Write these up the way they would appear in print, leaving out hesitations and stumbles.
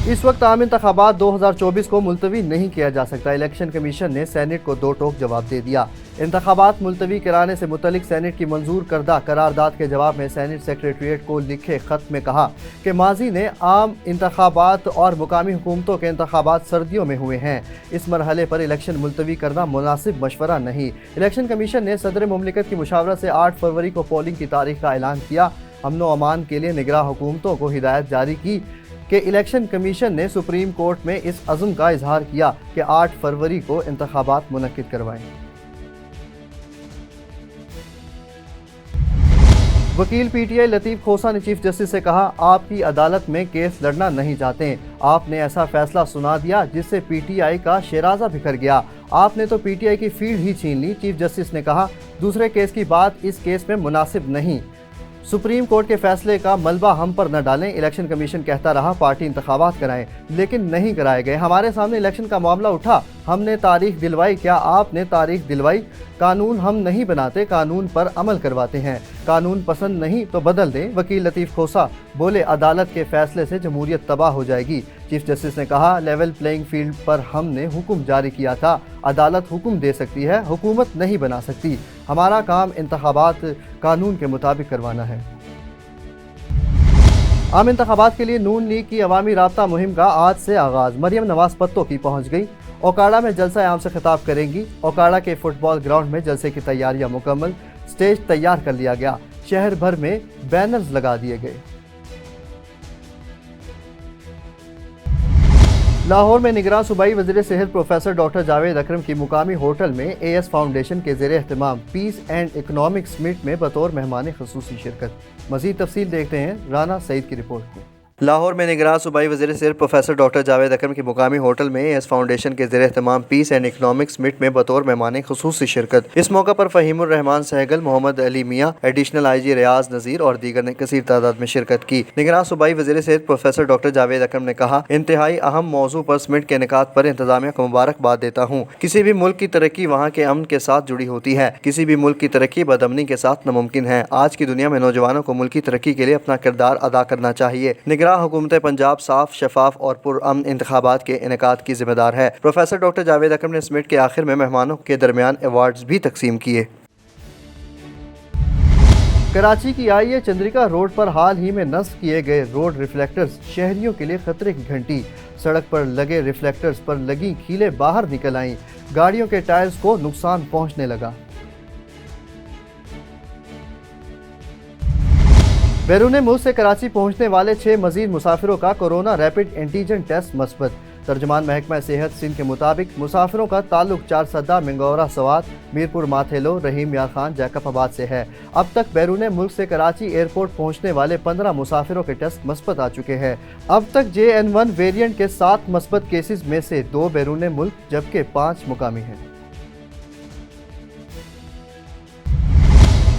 इस वक्त आम इंतखाबात 2024 को मुलतवी नहीं किया जा सकता। इलेक्शन कमीशन ने सेनेट को दो टोक जवाब दे दिया। इंतखाबात मुलतवी कराने से मुतलिक सेनेट की मंजूर करदा करारदाद के जवाब में सेनेट सेक्रेटरीट को लिखे खत में कहा कि माजी ने आम इंतखाबात और मुकामी हुकूमतों के इंतखाबात सर्दियों में हुए हैं। इस मरहले पर इलेक्शन मुलतवी करना मुनासिब मशवरा नहीं। इलेक्शन कमीशन ने सदर मुमलिकत की मुशावरत से 8 फरवरी को पोलिंग की तारीख का ऐलान किया। अमन व अमान के लिए निगरां हुकूमतों को हिदायत जारी की कि इलेक्शन कमीशन ने सुप्रीम कोर्ट में इस अज़्म का इजहार किया कि 8 फरवरी को इंतखाबात मुनक्किद करवाएं। वकील पीटीआई लतीफ़ खोसा ने चीफ जस्टिस से कहा, आपकी अदालत में केस लड़ना नहीं चाहते। आपने ऐसा फैसला सुना दिया जिससे पीटीआई का शेराजा बिखर गया। आपने तो पीटीआई की फील्ड ही छीन ली। चीफ जस्टिस ने कहा, दूसरे केस की बात इस केस में मुनासिब नहीं। सुप्रीम कोर्ट के फैसले का मलबा हम पर न डालें। इलेक्शन कमीशन कहता रहा पार्टी इंतखाबात कराएं, लेकिन नहीं कराए गए। हमारे सामने इलेक्शन का मामला उठा, हमने तारीख दिलवाई। क्या आपने तारीख दिलवाई? कानून हम नहीं बनाते, कानून पर अमल करवाते हैं। कानून पसंद नहीं तो बदल दें। वकील लतीफ़ खोसा बोले, अदालत के फैसले से जमहूरियत तबाह हो जाएगी। चीफ जस्टिस ने कहा, लेवल प्लेइंग फील्ड पर हमने हुक्म जारी किया था। अदालत हुक्म दे सकती है, हुकूमत नहीं बना सकती। हमारा काम इंतखाबात कानून के मुताबिक करवाना है। आम इंतखाबात के लिए नून लीग की अवामी राब्ता मुहिम का आज से आगाज। मरियम नवाज पत्तो की पहुंच गई। ओकाड़ा में जलसा आम से खिताब करेंगी। ओकाड़ा के फुटबॉल ग्राउंड में जलसे की तैयारियां मुकम्मल। स्टेज तैयार कर लिया गया। शहर भर में बैनर्स लगा दिए गए। लाहौर में निगरान सूबाई वज़ीर सेहत प्रोफेसर डॉक्टर जावेद अकरम की मुकामी होटल में एएस फाउंडेशन के ज़ेरे एहतमाम पीस एंड इकनॉमिक्स मीट में बतौर मेहमान ख़ुसूसी शिरकत। मज़ीद तफसील देखते हैं राना सईद की रिपोर्ट में। लाहौर में निगरान सूबाई वज़ीर सेहत प्रोफेसर डॉक्टर जावेद अकरम की मुकामी होटल में एएस फाउंडेशन के ज़ेरे एहतमाम पीस एंड इकनॉमिक्स मीट में बतौर मेहमान ख़ुसूसी शिरकत। इस मौका पर फ़हीमुर रहमान सहगल, मोहम्मद अली मियाँ, एडिशनल IG रियाज नज़ीर और दीगर ने कसीर तादाद में शिरकत की। निगरान सूबाई वज़ीर सेहत प्रोफेसर डॉक्टर जावेद अकरम ने कहा, इंतहाई अहम मौजू पर समिट के इनेकाद पर इंतजामिया को मुबारकबाद देता हूँ। किसी भी मुल्क की तरक्की वहाँ के अमन के साथ जुड़ी होती है। किसी भी मुल्क की तरक्की बदअमनी के साथ नामुमकिन है। आज की दुनिया में नौजवानों को मुल्क की तरक्की के लिए अपना किरदार अदा करना चाहिए। निगरान हुकूमत पंजाब साफ, शफाफ और पुरअमन इंतखाबात के इनेकाद की जिम्मेदार है। प्रोफेसर डॉक्टर जावेद अकरम ने समिट के आखिर में मेहमानों के दरमियान अवार्ड्स भी तकसीम किए। कराची की IA चंद्रिका रोड पर हाल ही में नस्ब किए गए रोड रिफ्लेक्टर्स शहरियों के लिए खतरे की घंटी। सड़क पर लगे रिफ्लेक्टर्स पर लगी कीलें बाहर निकल आईं। गाड़ियों के टायर्स को नुकसान पहुंचने लगा। बैरून मुल्क से कराची पहुंचने वाले 6 मजीद मुसाफिरों का कोरोना रैपिड एंटीजन टेस्ट मस्बत। तर्जुमान महकमा सेहत सिंध के मुताबिक मुसाफिरों का ताल्लुक 4 सद्दा, मिंगौरा सवात, मीरपुर माथेलो, रहीम यार खान, जैकबाबाद से है। अब तक बैरून मुल्क से कराची एयरपोर्ट पहुंचने वाले 15 मुसाफिरों के टेस्ट मस्बत आ चुके हैं। अब तक JN1 वेरिएंट के 7 मस्बत केसेस में से 2 बैरून मुल्क जबकि 5 मुकामी हैं।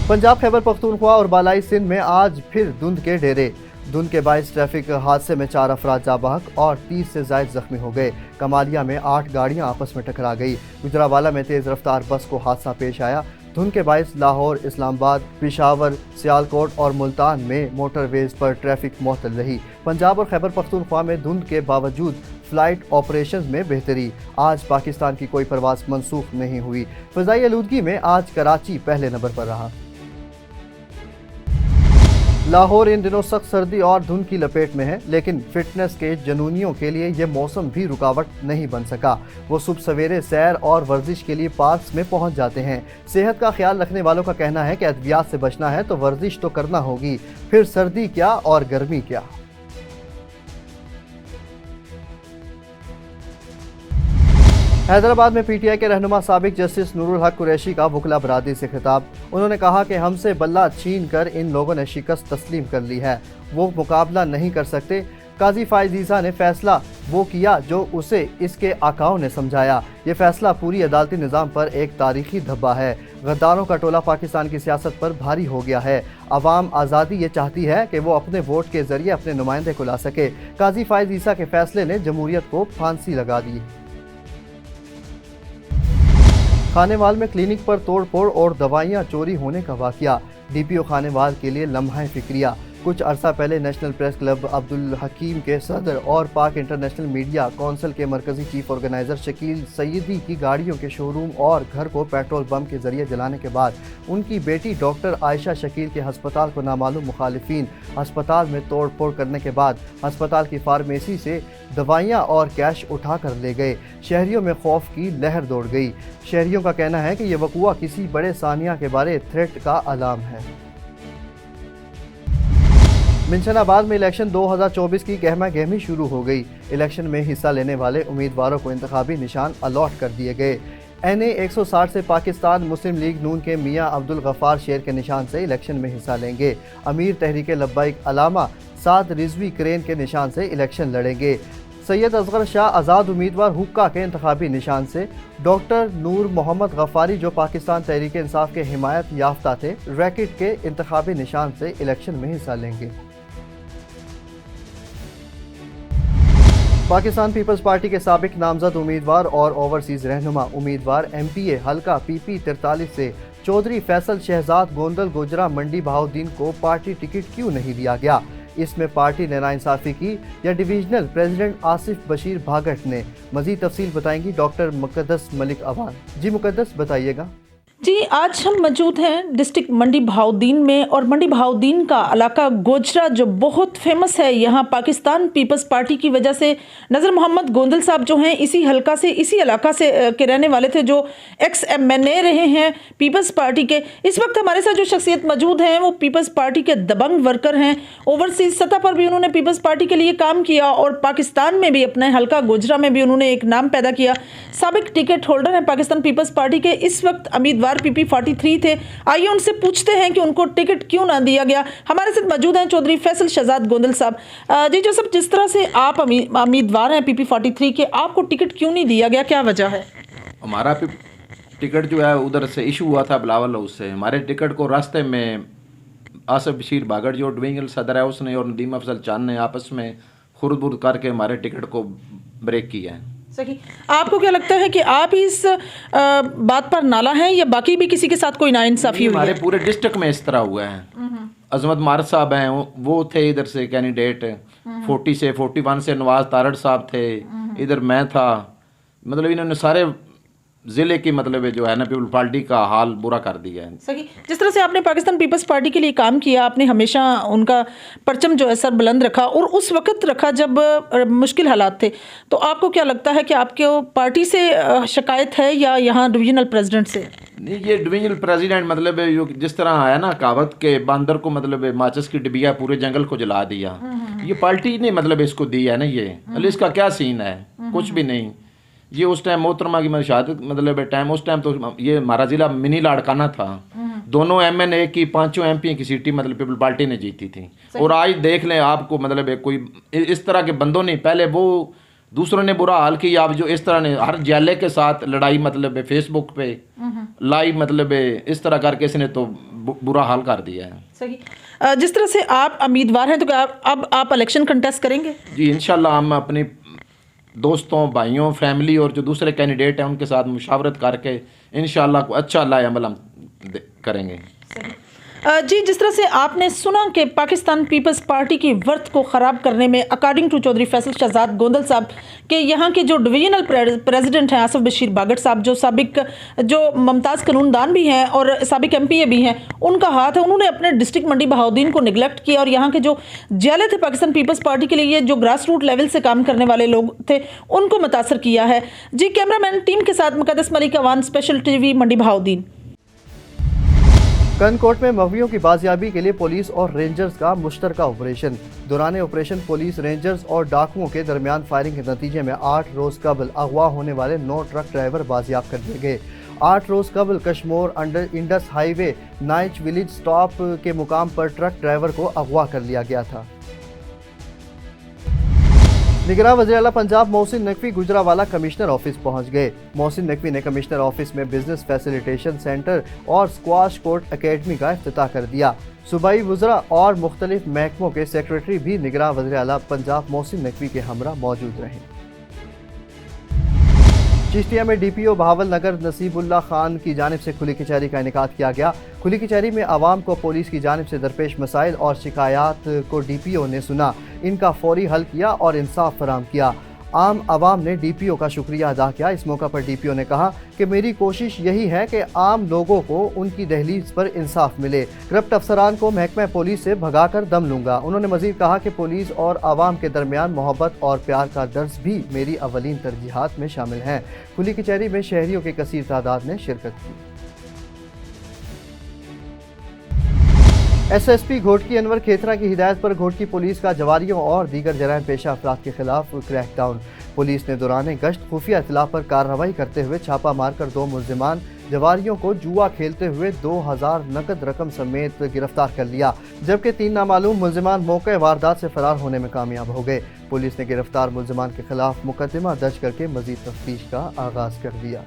पंजाब, खैबर पख्तूनख्वा और बालाई सिंध में आज फिर धुंध के डेरे। धुंध के बायस ट्रैफिक हादसे में 4 अफराद जाँ बहक और 30 से ज़ायद जख्मी हो गए। कमालिया में 8 गाड़ियां आपस में टकरा गई। गुजरावाला में तेज़ रफ्तार बस को हादसा पेश आया। धुंध के बायस लाहौर, इस्लामाबाद, पेशावर, सियालकोट और मुल्तान में मोटरवेज पर ट्रैफिक मुअत्तल रही। पंजाब और खैबर पख्तूनख्वा में धुंध के बावजूद फ्लाइट ऑपरेशंस में बेहतरी। आज पाकिस्तान की कोई परवाज मनसूख नहीं हुई। फ़ज़ाई आलूदगी में आज कराची पहले नंबर पर रहा। लाहौर इन दिनों सख्त सर्दी और धुंध की लपेट में है, लेकिन फिटनेस के जनूनियों के लिए ये मौसम भी रुकावट नहीं बन सका। वो सुबह सवेरे सैर और वर्जिश के लिए पार्क्स में पहुंच जाते हैं। सेहत का ख्याल रखने वालों का कहना है कि अद्वियात से बचना है तो वर्जिश तो करना होगी, फिर सर्दी क्या और गर्मी क्या। हैदराबाद में PTI के रहनुमा साबिक जस्टिस नूरुल हक कुरैशी का वकला बरादरी से खिताब। उन्होंने कहा कि हमसे बल्ला छीन कर इन लोगों ने शिकस्त तस्लीम कर ली है, वो मुकाबला नहीं कर सकते। काजी फाइज ईसा ने फैसला वो किया जो उसे इसके आकाओं ने समझाया। ये फैसला पूरी अदालती निज़ाम पर एक तारीखी धब्बा है। गद्दारों का टोला पाकिस्तान की सियासत पर भारी हो गया है। अवाम आज़ादी ये चाहती है कि वो अपने वोट के जरिए अपने नुमाइंदे को ला सके। काजी फाइज ईसा के फैसले ने जमहूरियत को फांसी लगा दी। खानेवाल में क्लिनिक पर तोड़ फोड़ और दवाइयां चोरी होने का वाकया। DPO खानेवाल के लिए लम्हा फिक्रिया। کچھ عرصہ پہلے نیشنل پریس کلب عبدالحکیم کے صدر اور پاک انٹرنیشنل میڈیا کونسل کے مرکزی چیف آرگنائزر شکیل سیدی کی گاڑیوں کے شو روم اور گھر کو پیٹرول بم کے ذریعے جلانے کے بعد ان کی بیٹی ڈاکٹر عائشہ شکیل کے ہسپتال کو نامعلوم مخالفین ہسپتال میں توڑ پھوڑ کرنے کے بعد ہسپتال کی فارمیسی سے دوائیاں اور کیش اٹھا کر لے گئے۔ شہریوں میں خوف کی لہر دوڑ گئی۔ شہریوں کا کہنا ہے کہ یہ وقوعہ کسی بڑے سانحہ کے بارے تھریٹ کا علام ہے۔ منشن آباد میں الیکشن 2024 کی گہما گہمی شروع ہو گئی۔ الیکشن میں حصہ لینے والے امیدواروں کو انتخابی نشان الاٹ کر دیے گئے۔ NA 160 سے پاکستان مسلم لیگ نون کے میاں عبدالغفار شیر کے نشان سے الیکشن میں حصہ لیں گے۔ امیر تحریک لبیک علامہ سعد رضوی کرین کے نشان سے الیکشن لڑیں گے۔ سید اصغر شاہ آزاد امیدوار حقہ کے انتخابی نشان سے، ڈاکٹر نور محمد غفاری جو پاکستان تحریک انصاف کے حمایت یافتہ تھے ریکٹ کے انتخابی نشان سے الیکشن میں حصہ لیں گے۔ پاکستان پیپلز پارٹی کے سابق نامزد امیدوار اور اوورسیز رہنما امیدوار MPA حلقہ PP 43 سے چودھری فیصل شہزاد گوندل گوجرہ منڈی بہاؤالدین کو پارٹی ٹکٹ کیوں نہیں دیا گیا؟ اس میں پارٹی نے ناانصافی کی یا ڈویژنل پریزیڈنٹ آصف بشیر بھاگٹ نے؟ مزید تفصیل بتائیں گی ڈاکٹر مقدس ملک اوان۔ جی مقدس بتائیے گا۔ جی آج ہم موجود ہیں ڈسٹرکٹ منڈی بہاؤالدین میں، اور منڈی بہاؤالدین کا علاقہ گوجرہ جو بہت فیمس ہے، یہاں پاکستان پیپلز پارٹی کی وجہ سے نذر محمد گوندل صاحب جو ہیں اسی حلقہ سے، اسی علاقہ سے کے رہنے والے تھے، جو ایکس MNA رہے ہیں پیپلز پارٹی کے۔ اس وقت ہمارے ساتھ جو شخصیت موجود ہیں وہ پیپلز پارٹی کے دبنگ ورکر ہیں، اوورسیز سطح پر بھی انہوں نے پیپلز پارٹی کے لیے کام کیا اور پاکستان میں بھی اپنے حلقہ گوجرہ میں بھی انہوں نے ایک نام پیدا کیا۔ سابق ٹکٹ ہولڈر ہیں پاکستان پیپلز پارٹی کے، اس وقت امیدوار PP 43 تھے۔ آئیے ان سے پوچھتے ہیں کہ ان کو ٹکٹ کیوں نہ دیا گیا۔ ہمارے ساتھ موجود ہیں چودھری فیصل شہزاد گوندل صاحب۔ جی جو سب جس طرح سے آپ امیدوار ہیں PP 43 کے، آپ کو ٹکٹ کیوں نہیں دیا گیا، کیا وجہ ہے؟ ہمارا ٹکٹ جو ہے ادھر سے ایشو ہوا تھا بلاول ہاؤس سے۔ ہمارے ٹکٹ کو راستے میں آصف بشیر بھاگٹ جو ڈویژنل صدر ہے اس نے اور ندیم افضل چاند نے آپس میں خرد برد کر کے ہمارے ٹکٹ کو بریک کیا ہے۔ صحیح۔ آپ کو کیا لگتا ہے کہ آپ اس بات پر نالا ہیں یا باقی بھی کسی کے ساتھ کوئی ناانصافی ہوئی ہے؟ ہمارے پورے ڈسٹرکٹ میں اس طرح ہوا ہے۔ عظمت مارد صاحب ہیں، وہ تھے ادھر سے کینڈیڈیٹ 40 سے 41 سے نواز تارڑ صاحب تھے، ادھر میں تھا۔ مطلب انہوں نے سارے ضلع کی مطلب جو ہے نا پیپل پارٹی کا حال برا کر دیا ہے۔ صحیح۔ جس طرح سے آپ نے پاکستان پیپلز پارٹی کے لیے کام کیا، آپ نے ہمیشہ ان کا پرچم جو ہے سر بلند رکھا، اور اس وقت رکھا جب مشکل حالات تھے، تو آپ کو کیا لگتا ہے کہ آپ کے پارٹی سے شکایت ہے یا یہاں ڈویژنل پریزیڈنٹ سے؟ نہیں، یہ ڈویژنل پریزیڈنٹ مطلب جس طرح آیا نا کہاوت کے باندر کو مطلب ماچس کی ڈبیا پورے جنگل کو جلا دیا، یہ پارٹی نے مطلب اس کو دی ہے نا۔ یہ اس کا کیا سین ہے؟ کچھ بھی نہیں۔ یہ اس ٹائم محترمہ کی شہادت مطلب ٹائم، اس ٹائم تو یہ ہمارا ضلع منی لاڑکانہ تھا، دونوں MNA کی 5 MP کی سیٹیں مطلب پیپل پارٹی نے جیتی تھی۔ اور آج دیکھ لیں آپ کو مطلب کوئی اس طرح کے بندوں نے، پہلے وہ دوسروں نے برا حال کیا، اب جو اس طرح نے ہر جیلے کے ساتھ لڑائی مطلب فیس بک پہ لائیو مطلب اس طرح کر کے اس نے تو برا حال کر دیا ہے۔ صحیح۔ جس طرح سے آپ امیدوار ہیں تو اب آپ الیکشن کنٹیسٹ کریں گے؟ جی انشاءاللہ ہم اپنی دوستوں، بھائیوں، فیملی اور جو دوسرے کینڈیڈیٹ ہیں ان کے ساتھ مشاورت کر کے انشاءاللہ کوئی اچھا اللہ عمل ہم کریں گے۔ جی جس طرح سے آپ نے سنا کہ پاکستان پیپلز پارٹی کی ورتھ کو خراب کرنے میں اکارڈنگ ٹو چودھری فیصل شہزاد گوندل صاحب کہ یہاں کے جو ڈویژنل پریزیڈنٹ ہیں آصف بشیر بھاگٹ صاحب، جو سابق جو ممتاز قانون دان بھی ہیں اور سابق MPA بھی ہیں، ان کا ہاتھ ہے۔ انہوں نے اپنے ڈسٹرکٹ منڈی بہاؤالدین کو نگلیکٹ کیا، اور یہاں کے جو جیلے تھے پاکستان پیپلز پارٹی کے لیے جو گراس روٹ لیول سے کام کرنے والے لوگ تھے ان کو متاثر کیا ہے۔ جی کیمرہ مین ٹیم کے ساتھ مقدس ملک اوان، اسپیشل TV منڈی بہاؤالدین۔ کنکوٹ میں مغویوں کی بازیابی کے لیے پولیس اور رینجرز کا مشترکہ آپریشن۔ دوران آپریشن پولیس، رینجرز اور ڈاکوؤں کے درمیان فائرنگ کے نتیجے میں 8 روز قبل اغوا ہونے والے 9 ٹرک ڈرائیور بازیاب کر لیے گئے۔ 8 روز قبل کشمور انڈس ہائی وے نائچ ولیج سٹاپ کے مقام پر ٹرک ڈرائیور کو اغوا کر لیا گیا تھا۔ نگراں وزیر اعلیٰ پنجاب محسن نقوی گجرانوالہ کمشنر آفس پہنچ گئے۔ محسن نقوی نے کمشنر آفس میں بزنس فیسیلیٹیشن سینٹر اور اسکواش کورٹ اکیڈمی کا افتتاح کر دیا۔ صوبائی وزراء اور مختلف محکموں کے سیکرٹری بھی نگراں وزیر اعلیٰ پنجاب محسن نقوی کے ہمراہ موجود رہے۔ चिश्तिया में DPO बहावल नगर नसीबुल्लाह खान की जानिब से खुली कचहरी का इनेकाद किया गया। खुली कचहरी में आवाम को पुलिस की जानिब से दरपेश मसाइल और शिकायत को DPO ने सुना, इनका फौरी हल किया और इंसाफ फराहम किया। आम आवाम ने DPO का शुक्रिया अदा किया। इस मौका पर DPO ने कहा कि मेरी कोशिश यही है कि आम लोगों को उनकी दहलीज पर इंसाफ मिले। करप्ट अफसरान को महकमा पुलिस से भगाकर दम लूंगा। उन्होंने मजीद कहा कि पुलिस और आवाम के दरमियान मोहब्बत और प्यार का दर्स भी मेरी अवलीन तरजीहात में शामिल हैं। खुली कचहरी में शहरियों की कसीर तादाद ने शिरकत की। SSP घोटकी अनवर खेतरा की हिदायत पर घोटकी पुलिस का जवारियों और दीगर जराइम पेशा अफराद के खिलाफ क्रैकडाउन। पुलिस ने दौरान गश्त खुफिया इतला पर कार्रवाई करते हुए छापा मारकर 2 मुल्जिमान जवारियों को जुआ खेलते हुए 2000 नकद रकम समेत गिरफ्तार कर लिया, जबकि 3 नामालूम मुल्जिमान मौके वारदात से फरार होने में कामयाब हो गए। पुलिस ने गिरफ्तार मुल्जिमान के खिलाफ मुकदमा दर्ज करके मजीद तफ्तीश का आगाज कर दिया।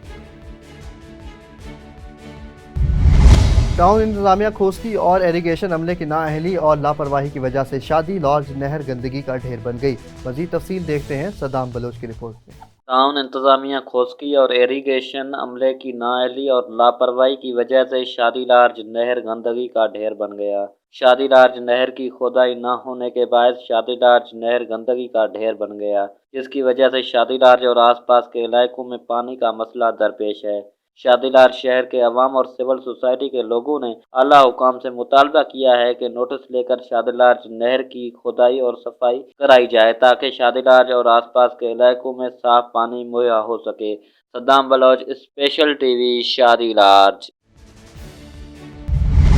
टाउन इंतजामिया खोस्की और इरिगेशन अमले की नाअहली और लापरवाही की वजह से शादी लॉज नहर गंदगी का ढेर बन गई। मजीद तफसील देखते हैं सदाम बलोच की रिपोर्ट में। टाउन इंतजामिया खोस्की और इरिगेशन अमले की नाअहली और लापरवाही की वजह से शादी लार्ज नहर गंदगी का ढेर बन गया। शादी लार्ज नहर की खोदाई न होने के बायस शादी लार्ज नहर गंदगी का ढेर बन गया, जिसकी वजह से शादी लार्ज और आसपास के इलाकों में पानी का मसला दरपेश है। शादीलार शहर के अवाम और सिविल सोसाइटी के लोगों ने आला हुकाम से मुतालबा किया है कि नोटिस लेकर शादीलार नहर की खोदाई और सफाई कराई जाए ताकि शादीलार और आसपास के इलाकों में साफ पानी मुहैया हो सके। Saddam Baloch, special TV, शादीलार।